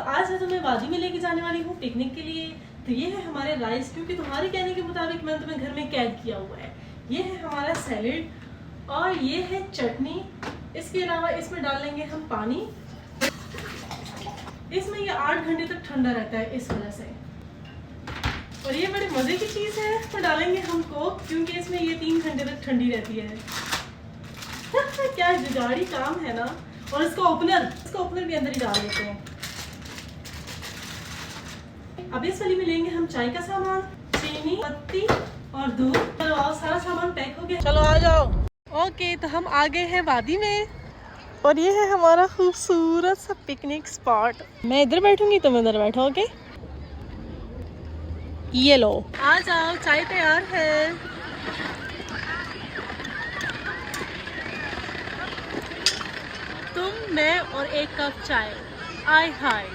तो आज मैं तुम्हें वादी में लेके जाने वाली हूँ पिकनिक के लिए। तो ये है हमारे राइस, क्योंकि तुम्हारे कहने के मुताबिक मैंने तुम्हें घर में कैद किया हुआ है। ये है हमारा सैलेड और ये है चटनी। इसके अलावा इसमें डाल लेंगे हम पानी। इसमें ये 8 घंटे तक ठंडा रहता है इस वजह से। और ये बड़े मजे की चीज है, तो डालेंगे हम कोक, क्योंकि इसमें ये 3 घंटे तक ठंडी रहती है। क्या जुगाड़ी काम है ना। और इसका ओपनर भी अंदर ही डाल देते हैं। अब इस वाली में लेंगे हम चाय का सामान, चीनी, पत्ती और दूध। चलो आओ, सारा सामान पैक हो गया, चलो आ जाओ। ओके, तो हम आ गए हैं वादी में और ये है हमारा खूबसूरत सा पिकनिक स्पॉट। मैं इधर बैठूंगी, तुम इधर बैठो। ओके, ये लो, आ जाओ, चाय तैयार है। तुम, मैं और एक कप चाय। आय हाय।